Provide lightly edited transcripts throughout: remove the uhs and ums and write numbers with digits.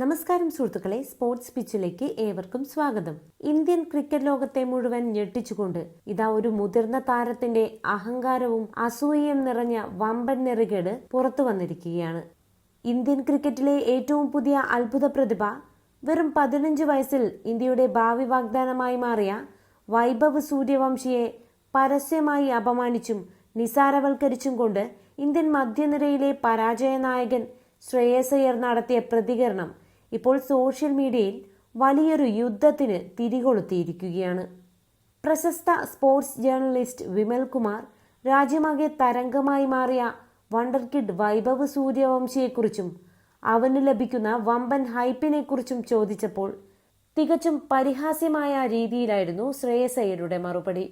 നമസ്കാരം സുഹൃത്തുക്കളെ, സ്പോർട്സ് പിച്ചിലേക്ക് ഏവർക്കും സ്വാഗതം. ഇന്ത്യൻ ക്രിക്കറ്റ് ലോകത്തെ മുഴുവൻ ഞെട്ടിച്ചുകൊണ്ട് ഇതാ ഒരു മുതിർന്ന താരത്തിന്റെ അഹങ്കാരവും അസൂയയും നിറഞ്ഞ വമ്പൻ നെറുകേട് പുറത്തു വന്നിരിക്കുകയാണ്. ഇന്ത്യൻ ക്രിക്കറ്റിലെ ഏറ്റവും പുതിയ അത്ഭുത പ്രതിഭ, വെറും 15 വയസ്സിൽ ഇന്ത്യയുടെ ഭാവി വാഗ്ദാനമായി മാറിയ വൈഭവ് സൂര്യവംശിയെ പരസ്യമായി അപമാനിച്ചും നിസാരവൽക്കരിച്ചും കൊണ്ട് ഇന്ത്യൻ മധ്യനിരയിലെ പരാജയ നായകൻ ശ്രേയസ് അയ്യർ നടത്തിയ പ്രതികരണം ഇപ്പോൾ സോഷ്യൽ മീഡിയയിൽ വലിയൊരു യുദ്ധത്തിന് തിരികൊളുത്തിയിരിക്കുകയാണ്. പ്രശസ്ത സ്പോർട്സ് ജേർണലിസ്റ്റ് വിമൽ കുമാർ രാജ്യമാകെ തരംഗമായി മാറിയ വണ്ടർ കിഡ് വൈഭവ് സൂര്യവംശിയെക്കുറിച്ചും അവന് ലഭിക്കുന്ന വമ്പൻ ഹൈപ്പിനെക്കുറിച്ചും ചോദിച്ചപ്പോൾ തികച്ചും പരിഹാസ്യമായ രീതിയിലായിരുന്നു ശ്രേയസ് അയ്യരുടെ മറുപടി.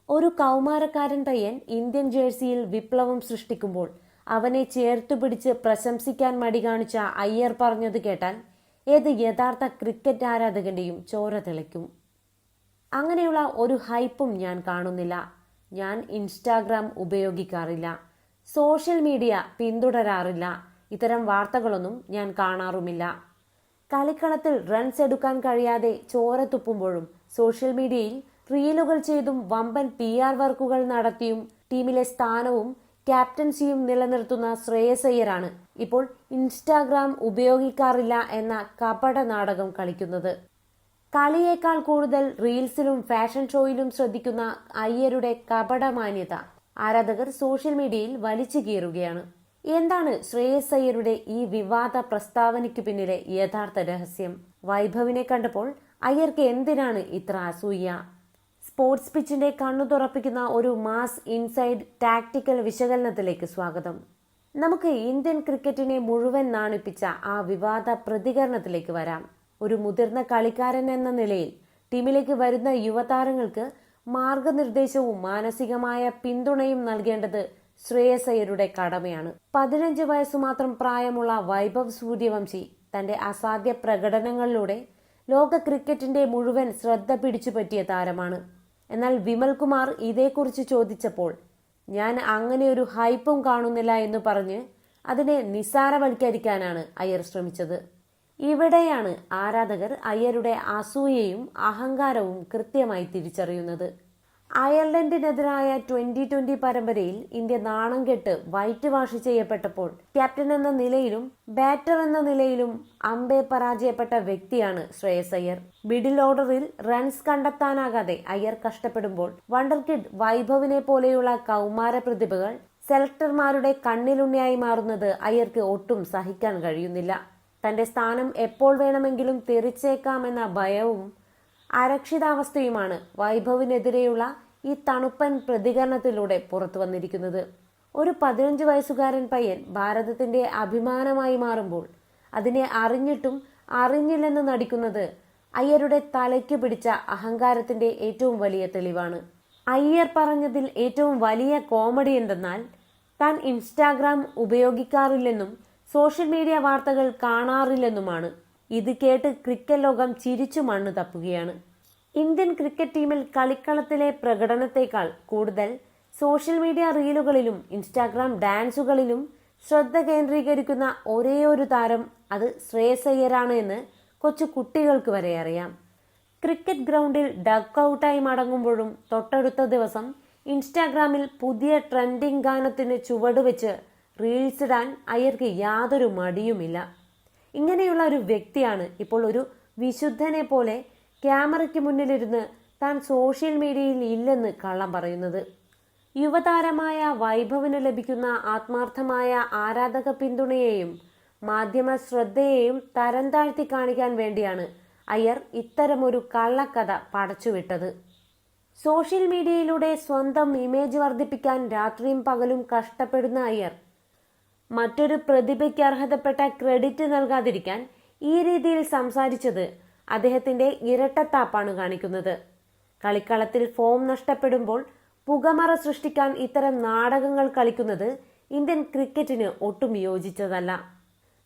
ഒരു കൗമാരക്കാരൻ പയ്യൻ ഇന്ത്യൻ ജേഴ്സിയിൽ വിപ്ലവം സൃഷ്ടിക്കുമ്പോൾ അവനെ ചേർത്തുപിടിച്ച് പ്രശംസിക്കാൻ മടി കാണിച്ച അയ്യർ പറഞ്ഞത് കേട്ടാൽ ഏത് യഥാർത്ഥ ക്രിക്കറ്റ് ആരാധകന്റെയും ചോര തിളയ്ക്കും. അങ്ങനെയുള്ള ഒരു ഹൈപ്പും ഞാൻ കാണുന്നില്ല. ഞാൻ ഇൻസ്റ്റാഗ്രാം ഉപയോഗിക്കാറില്ല, സോഷ്യൽ മീഡിയ പിന്തുടരാറില്ല, ഇത്തരം വാർത്തകളൊന്നും ഞാൻ കാണാറുമില്ല. കളിക്കളത്തിൽ റൺസ് എടുക്കാൻ കഴിയാതെ ചോര തുപ്പുമ്പോഴും സോഷ്യൽ മീഡിയയിൽ റീലുകൾ ചെയ്തും വമ്പൻ PR വർക്കുകൾ നടത്തിയും ടീമിലെ സ്ഥാനവും ക്യാപ്റ്റൻസിയും നിലനിർത്തുന്ന ശ്രേയസ് അയ്യരാണ് ഇപ്പോൾ ഇൻസ്റ്റാഗ്രാം ഉപയോഗിക്കാറില്ല എന്ന കപട നാടകം കളിക്കുന്നത്. കളിയേക്കാൾ കൂടുതൽ റീൽസിലും ഫാഷൻ ഷോയിലും ശ്രദ്ധിക്കുന്ന അയ്യരുടെ കപടമാന്യത ആരാധകർ സോഷ്യൽ മീഡിയയിൽ വലിച്ചു കീറുകയാണ്. എന്താണ് ശ്രേയസ് അയ്യരുടെ ഈ വിവാദ പ്രസ്താവനയ്ക്ക് പിന്നിലെ യഥാർത്ഥ രഹസ്യം? വൈഭവിനെ കണ്ടപ്പോൾ അയ്യർക്ക് എന്തിനാണ് ഇത്ര അസൂയ? സ്പോർട്സ് പിച്ചിന്റെ കണ്ണു തുറപ്പിക്കുന്ന ഒരു മാസ് ഇൻസൈഡ് ടാക്ടിക്കൽ വിശകലനത്തിലേക്ക് സ്വാഗതം. നമുക്ക് ഇന്ത്യൻ ക്രിക്കറ്റിനെ മുഴുവൻ നാണിപ്പിച്ച ആ വിവാദ പ്രതികരണത്തിലേക്ക് വരാം. ഒരു മുതിർന്ന കളിക്കാരൻ എന്ന നിലയിൽ ടീമിലേക്ക് വരുന്ന യുവതാരങ്ങൾക്ക് മാർഗനിർദ്ദേശവും മാനസികമായ പിന്തുണയും നൽകേണ്ടത് ശ്രേയസ് അയ്യരുടെ കടമയാണ്. 15 വയസ്സു മാത്രം പ്രായമുള്ള വൈഭവ് സൂര്യവംശി തന്റെ അസാധ്യ പ്രകടനങ്ങളിലൂടെ ലോക ക്രിക്കറ്റിന്റെ മുഴുവൻ ശ്രദ്ധ പിടിച്ചുപറ്റിയ താരമാണ്. എന്നാൽ വിമൽ കുമാർ ഇതേക്കുറിച്ച് ചോദിച്ചപ്പോൾ ഞാൻ അങ്ങനെ ഒരു ഹൈപ്പും കാണുന്നില്ല എന്ന് പറഞ്ഞ് അതിനെ നിസ്സാരവൽക്കരിക്കാനാണ് അയ്യർ ശ്രമിച്ചത്. ഇവിടെയാണ് ആരാധകർ അയ്യരുടെ അസൂയയും അഹങ്കാരവും കൃത്യമായി തിരിച്ചറിയുന്നത്. അയർലൻഡിനെതിരായ 2020 പരമ്പരയിൽ ഇന്ത്യ നാണം കെട്ട് വൈറ്റ് വാഷ് ചെയ്യപ്പെട്ടപ്പോൾ ക്യാപ്റ്റൻ എന്ന നിലയിലും ബാറ്റർ എന്ന നിലയിലും അമ്പെ പരാജയപ്പെട്ട വ്യക്തിയാണ് ശ്രേയസ് അയ്യർ. മിഡിൽ ഓർഡറിൽ റൺസ് കണ്ടെത്താനാകാതെ അയ്യർ കഷ്ടപ്പെടുമ്പോൾ വണ്ടർ കിഡ് വൈഭവിനെ പോലെയുള്ള കൗമാര പ്രതിഭകൾ സെലക്ടർമാരുടെ കണ്ണിലുണ്ണിയായി മാറുന്നത് അയ്യർക്ക് ഒട്ടും സഹിക്കാൻ കഴിയുന്നില്ല. തന്റെ സ്ഥാനം എപ്പോൾ വേണമെങ്കിലും തെറിച്ചേക്കാമെന്ന ഭയവും അരക്ഷിതാവസ്ഥയുമാണ് വൈഭവിനെതിരെയുള്ള ഈ തണുപ്പൻ പ്രതികരണത്തിലൂടെ പുറത്തു വന്നിരിക്കുന്നത്. ഒരു 15 വയസ്സുകാരൻ പയ്യൻ ഭാരതത്തിന്റെ അഭിമാനമായി മാറുമ്പോൾ അതിനെ അറിഞ്ഞിട്ടും അറിഞ്ഞില്ലെന്ന് നടിക്കുന്നത് അയ്യരുടെ തലയ്ക്ക് പിടിച്ച അഹങ്കാരത്തിന്റെ ഏറ്റവും വലിയ തെളിവാണ്. അയ്യർ പറഞ്ഞതിൽ ഏറ്റവും വലിയ കോമഡി എന്തെന്നാൽ താൻ ഇൻസ്റ്റാഗ്രാം ഉപയോഗിക്കാറില്ലെന്നും സോഷ്യൽ മീഡിയ വാർത്തകൾ കാണാറില്ലെന്നുമാണ്. ഇത് കേട്ട് ക്രിക്കറ്റ് ലോകം ചിരിച്ചു മണ്ണ് തപ്പുകയാണ്. ഇന്ത്യൻ ക്രിക്കറ്റ് ടീമിൽ കളിക്കളത്തിലെ പ്രകടനത്തെക്കാൾ കൂടുതൽ സോഷ്യൽ മീഡിയ റീലുകളിലും ഇൻസ്റ്റാഗ്രാം ഡാൻസുകളിലും ശ്രദ്ധ കേന്ദ്രീകരിക്കുന്ന ഒരേയൊരു താരം അത് ശ്രേയസ് അയ്യരാണ് എന്ന് കൊച്ചു കുട്ടികൾക്ക് വരെ അറിയാം. ക്രിക്കറ്റ് ഗ്രൗണ്ടിൽ ഡക്ക് ഔട്ടായി മടങ്ങുമ്പോഴും തൊട്ടടുത്ത ദിവസം ഇൻസ്റ്റാഗ്രാമിൽ പുതിയ ട്രെൻഡിംഗ് ഗാനത്തിന് ചുവടുവെച്ച് റീൽസ് ഇടാൻ അയ്യർക്ക് യാതൊരു മടിയുമില്ല. ഇങ്ങനെയുള്ള ഒരു വ്യക്തിയാണ് ഇപ്പോൾ ഒരു വിശുദ്ധനെ പോലെ ക്യാമറയ്ക്ക് മുന്നിലിരുന്ന് താൻ സോഷ്യൽ മീഡിയയിൽ ഇല്ലെന്ന് കള്ളം പറയുന്നത്. യുവതാരമായ വൈഭവിന് ലഭിക്കുന്ന ആത്മാർത്ഥമായ ആരാധക പിന്തുണയെയും മാധ്യമ ശ്രദ്ധയെയും തരം താഴ്ത്തി കാണിക്കാൻ വേണ്ടിയാണ് അയ്യർ ഇത്തരമൊരു കള്ളക്കഥ പടച്ചുവിട്ടത്. സോഷ്യൽ മീഡിയയിലൂടെ സ്വന്തം ഇമേജ് വർദ്ധിപ്പിക്കാൻ രാത്രിയും പകലും കഷ്ടപ്പെടുന്ന അയ്യർ മറ്റൊരു പ്രതിഭയ്ക്ക് അർഹതപ്പെട്ട ക്രെഡിറ്റ് നൽകാതിരിക്കാൻ ഈ രീതിയിൽ സംസാരിച്ചത് അദ്ദേഹത്തിന്റെ ഇരട്ടത്താപ്പാണ് കാണിക്കുന്നത്. കളിക്കളത്തിൽ ഫോം നഷ്ടപ്പെടുമ്പോൾ പുകമറ സൃഷ്ടിക്കാൻ ഇത്തരം നാടകങ്ങൾ കളിക്കുന്നത് ഇന്ത്യൻ ക്രിക്കറ്റിന് ഒട്ടും യോജിച്ചതല്ല.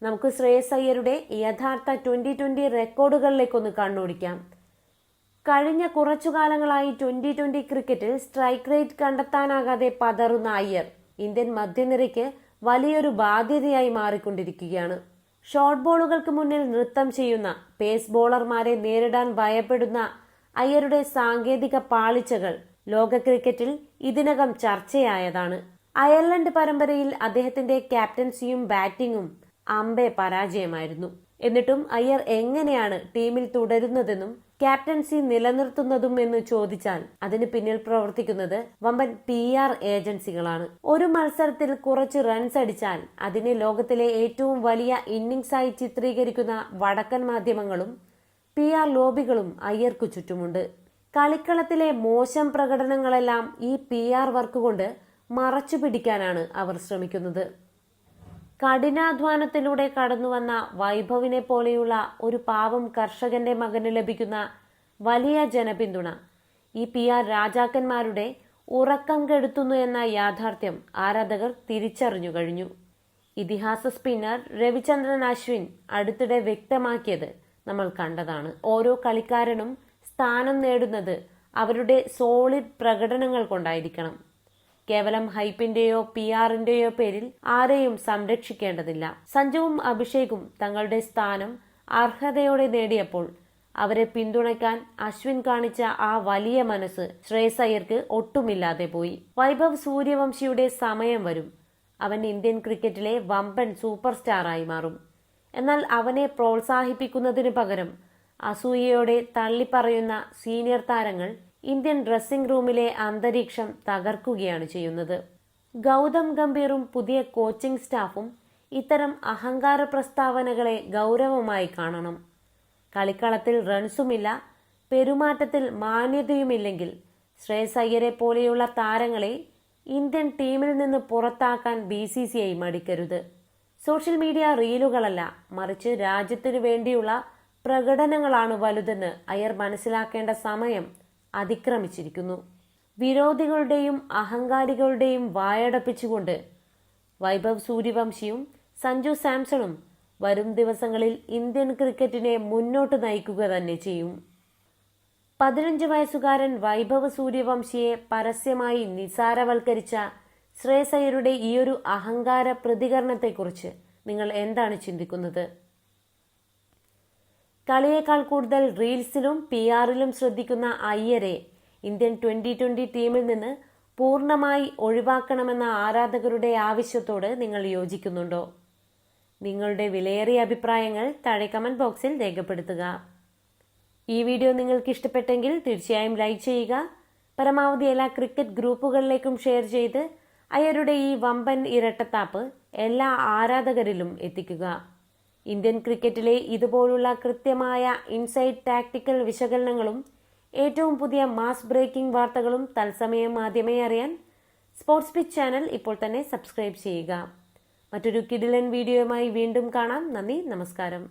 നമുക്ക് ശ്രേയസ് അയ്യരുടെ യഥാർത്ഥ 2020 റെക്കോർഡുകളിലേക്കൊന്ന് കണ്ണോടിക്കാം. കഴിഞ്ഞ കുറച്ചു കാലങ്ങളായി 2020 ക്രിക്കറ്റിൽ സ്ട്രൈക്ക് റേറ്റ് കണ്ടെത്താനാകാതെ പതറുന്ന അയ്യർ ഇന്ത്യൻ മധ്യനിരയ്ക്ക് വലിയൊരു ബാധ്യതയായി മാറിക്കൊണ്ടിരിക്കുകയാണ്. ഷോർട്ട് ബോളുകൾക്ക് മുന്നിൽ നൃത്തം ചെയ്യുന്ന പേസ് ബോളർമാരെ നേരിടാൻ ഭയപ്പെടുന്ന അയ്യരുടെ സാങ്കേതിക പാളിച്ചകൾ ലോക ക്രിക്കറ്റിൽ ഇതിനകം ചർച്ചയായതാണ്. അയർലൻഡ് പരമ്പരയിൽ അദ്ദേഹത്തിന്റെ ക്യാപ്റ്റൻസിയും ബാറ്റിംഗും അമ്പെ പരാജയമായിരുന്നു. എന്നിട്ടും അയ്യർ എങ്ങനെയാണ് ടീമിൽ തുടരുന്നതെന്നും ക്യാപ്റ്റൻസി നിലനിർത്തുന്നതും എന്ന് ചോദിച്ചാൽ അതിന് പിന്നിൽ പ്രവർത്തിക്കുന്നത് വമ്പൻ PR ഏജൻസികളാണ്. ഒരു മത്സരത്തിൽ കുറച്ച് റൺസ് അടിച്ചാൽ അതിനെ ലോകത്തിലെ ഏറ്റവും വലിയ ഇന്നിംഗ്സായി ചിത്രീകരിക്കുന്ന വടക്കൻ മാധ്യമങ്ങളും PR ലോബികളും അയ്യർക്കു ചുറ്റുമുണ്ട്. കളിക്കളത്തിലെ മോശം പ്രകടനങ്ങളെല്ലാം ഈ PR വർക്ക് കൊണ്ട് മറച്ചു പിടിക്കാനാണ് അവർ ശ്രമിക്കുന്നത്. കഠിനാധ്വാനത്തിലൂടെ കടന്നുവന്ന വൈഭവിനെ പോലെയുള്ള ഒരു പാവം കർഷകന്റെ മകന് ലഭിക്കുന്ന വലിയ ജനപിന്തുണ ഈ PR രാജാക്കന്മാരുടെ ഉറക്കം കെടുത്തുന്നു എന്ന യാഥാർത്ഥ്യം ആരാധകർ തിരിച്ചറിഞ്ഞു കഴിഞ്ഞു. ഇതിഹാസ സ്പിന്നർ രവിചന്ദ്രൻ അശ്വിൻ അടുത്തിടെ വ്യക്തമാക്കിയത് നമ്മൾ കണ്ടതാണ്. ഓരോ കളിക്കാരനും സ്ഥാനം നേടുന്നത് അവരുടെ സോളിഡ് പ്രകടനങ്ങൾ കൊണ്ടായിരിക്കണം. കേവലം ഹൈപ്പിന്റെയോ PR-ന്റെയോ പേരിൽ ആരെയും സംരക്ഷിക്കേണ്ടതില്ല. സഞ്ജുവും അഭിഷേകും തങ്ങളുടെ സ്ഥാനം അർഹതയോടെ നേടിയപ്പോൾ അവരെ പിന്തുണയ്ക്കാൻ അശ്വിൻ കാണിച്ച ആ വലിയ മനസ്സ് ശ്രേയസ് അയ്യർക്ക് ഒട്ടുമില്ലാതെ പോയി. വൈഭവ് സൂര്യവംശിയുടെ സമയം വരും. അവൻ ഇന്ത്യൻ ക്രിക്കറ്റിലെ വമ്പൻ സൂപ്പർ സ്റ്റാറായി മാറും. എന്നാൽ അവനെ പ്രോത്സാഹിപ്പിക്കുന്നതിനു പകരം അസൂയയോടെ തള്ളിപ്പറയുന്ന സീനിയർ താരങ്ങൾ ഇന്ത്യൻ ഡ്രസ്സിംഗ് റൂമിലെ അന്തരീക്ഷം തകർക്കുകയാണ് ചെയ്യുന്നത്. ഗൗതം ഗംഭീറും പുതിയ കോച്ചിംഗ് സ്റ്റാഫും ഇത്തരം അഹങ്കാര പ്രസ്താവനകളെ ഗൗരവമായി കാണണം. കളിക്കളത്തിൽ റൺസുമില്ല, പെരുമാറ്റത്തിൽ മാന്യതയുമില്ലെങ്കിൽ ശ്രേയസ് അയ്യരെ പോലെയുള്ള താരങ്ങളെ ഇന്ത്യൻ ടീമിൽ നിന്ന് പുറത്താക്കാൻ BCCI മടിക്കരുത്. സോഷ്യൽ മീഡിയ റീലുകളല്ല, മറിച്ച് രാജ്യത്തിനു വേണ്ടിയുള്ള പ്രകടനങ്ങളാണ് വലുതെന്ന് അയ്യർ മനസ്സിലാക്കേണ്ട സമയം അതിക്രമിച്ചിരിക്കുന്നു. വിരോധികളുടെയും അഹങ്കാരികളുടെയും വായടപ്പിച്ചുകൊണ്ട് വൈഭവ് സൂര്യവംശിയും സഞ്ജു സാംസണും വരും ദിവസങ്ങളിൽ ഇന്ത്യൻ ക്രിക്കറ്റിനെ മുന്നോട്ട് നയിക്കുക തന്നെ ചെയ്യും. 15 വയസ്സുകാരൻ വൈഭവ് സൂര്യവംശിയെ പരസ്യമായി നിസാരവൽക്കരിച്ച ശ്രേയസ് അയ്യരുടെ ഈയൊരു അഹങ്കാര പ്രതികരണത്തെക്കുറിച്ച് നിങ്ങൾ എന്താണ് ചിന്തിക്കുന്നത്? കളിയേക്കാൾ കൂടുതൽ റീൽസിലും PR-ലും ശ്രദ്ധിക്കുന്ന അയ്യരെ ഇന്ത്യൻ 2020 ടീമിൽ നിന്ന് പൂർണ്ണമായി ഒഴിവാക്കണമെന്ന ആരാധകരുടെ ആവശ്യത്തോട് നിങ്ങൾ യോജിക്കുന്നുണ്ടോ? നിങ്ങളുടെ വിലയേറിയ അഭിപ്രായങ്ങൾ താഴെ കമന്റ് ബോക്സിൽ രേഖപ്പെടുത്തുക. ഈ വീഡിയോ നിങ്ങൾക്ക് ഇഷ്ടപ്പെട്ടെങ്കിൽ തീർച്ചയായും ലൈക്ക് ചെയ്യുക. പരമാവധി എല്ലാ ക്രിക്കറ്റ് ഗ്രൂപ്പുകളിലേക്കും ഷെയർ ചെയ്ത് അയ്യരുടെ ഈ വമ്പൻ ഇരട്ടത്താപ്പ് എല്ലാ ആരാധകരിലും എത്തിക്കുക. ഇന്ത്യൻ ക്രിക്കറ്റിലെ ഇതുപോലുള്ള കൃത്യമായ ഇൻസൈഡ് ടാക്ടിക്കൽ വിശകലനങ്ങളും ഏറ്റവും പുതിയ മാസ് ബ്രേക്കിംഗ് വാർത്തകളും തത്സമയം ആദ്യമേ അറിയാൻ സ്പോർട്സ് പിച്ച് ചാനൽ ഇപ്പോൾ തന്നെ സബ്സ്ക്രൈബ് ചെയ്യുക. മറ്റൊരു കിടിലൻ വീഡിയോയുമായി വീണ്ടും കാണാം. നന്ദി, നമസ്കാരം.